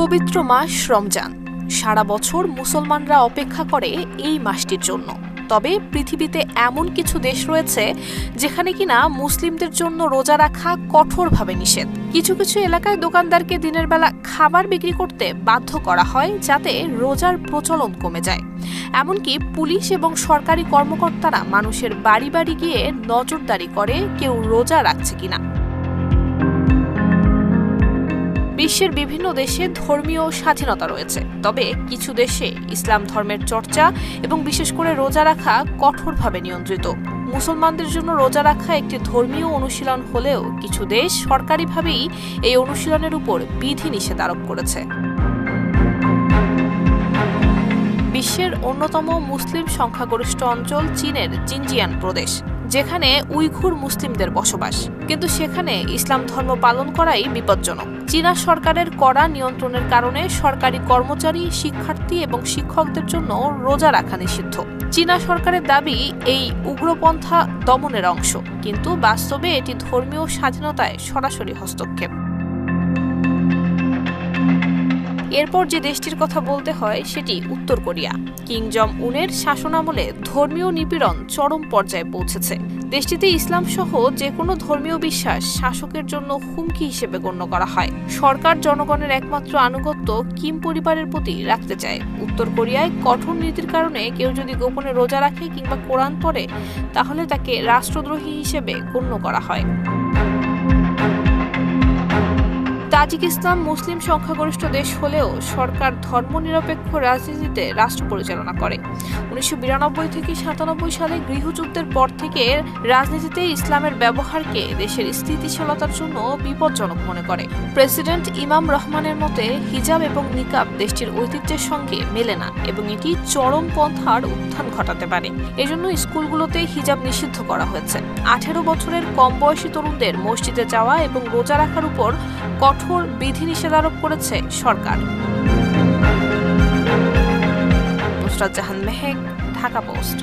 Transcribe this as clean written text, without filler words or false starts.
পবিত্র মাস রমজান। সারা বছর মুসলমানরা অপেক্ষা করে এই মাসটির জন্য। তবে পৃথিবীতে এমন কিছু দেশ রয়েছে যেখানে কিনা মুসলিমদের জন্য রোজা রাখা কঠোরভাবে নিষেধ। কিছু কিছু এলাকায় দোকানদারকে দিনের বেলা খাবার বিক্রি করতে বাধ্য করা হয় যাতে রোজার প্রচলন কমে যায়। এমনকি পুলিশ এবং সরকারি কর্মকর্তারা মানুষের বাড়ি বাড়ি গিয়ে নজরদারি করে কেউ রোজা রাখছে কিনা। বিশ্বের বিভিন্ন দেশে ধর্মীয় স্বাধীনতা রয়েছে, তবে কিছু দেশে ইসলাম ধর্মের চর্চা এবং বিশেষ করে রোজা রাখা কঠোরভাবে নিয়ন্ত্রিত। মুসলমানদের জন্য রোজা রাখা একটি ধর্মীয় অনুশীলন হলেও কিছু দেশ সরকারিভাবেই এই অনুশীলনের উপর বিধিনিষেধ আরোপ করেছে। বিশ্বের অন্যতম মুসলিম সংখ্যাগরিষ্ঠ অঞ্চল চীনের জিনজিয়াং প্রদেশ, যেখানে উইঘুর মুসলিমদের বসবাস, কিন্তু সেখানে ইসলাম ধর্ম পালন করাই বিপজ্জনক। চীনা সরকারের কড়া নিয়ন্ত্রণের কারণে সরকারি কর্মচারী, শিক্ষার্থী এবং শিক্ষকদের জন্য রোজা রাখা নিষিদ্ধ। চীনা সরকারের দাবি এই উগ্রপন্থা দমনের অংশ, কিন্তু বাস্তবে এটি ধর্মীয় স্বাধীনতায় সরাসরি হস্তক্ষেপ। এরপর যে দেশটির কথা বলতে হয় সেটি উত্তর কোরিয়া। কিং জং উনের শাসনামলে ধর্মীয় নিপীড়ন চরম পর্যায়ে পৌঁছেছে। দেশটিতে ইসলাম সহ যে কোনো ধর্মীয় বিশ্বাস শাসকের জন্য হুমকি হিসেবে গণ্য করা হয়। সরকার জনগণের একমাত্র আনুগত্য কিম পরিবারের প্রতি রাখতে চায়। উত্তর কোরিয়ায় কঠোর নীতির কারণে কেউ যদি গোপনে রোজা রাখে কিংবা কোরআন পড়ে তাহলে তাকে রাষ্ট্রদ্রোহী হিসেবে গণ্য করা হয়। তাজিকিস্তান মুসলিম সংখ্যাগরিষ্ঠ দেশ হলেও সরকার ধর্মনিরপেক্ষ রাজনীতিতে রাষ্ট্র পরিচালনা করে। 1992 থেকে 97 সালে গৃহযুদ্ধের পর থেকে রাজনীতিতে ইসলামের ব্যবহারকে দেশের স্থিতিশীলতার জন্য বিপজ্জনক মনে করে। প্রেসিডেন্ট ইমাম রহমানের মতে হিজাব এবং নিকাব দেশটির ঐতিহ্যের সঙ্গে মেলে না এবং এটি চরম পন্থার উত্থান ঘটাতে পারে। এজন্য স্কুলগুলোতে হিজাব নিষিদ্ধ করা হয়েছে। 18 বছরের কম বয়সী তরুণদের মসজিদে যাওয়া এবং রোজা রাখার উপর কঠোর বিধিনিষেধ আরোপ করেছে সরকার। নুসরাত জাহান মেহেক, ঢাকা পোস্ট।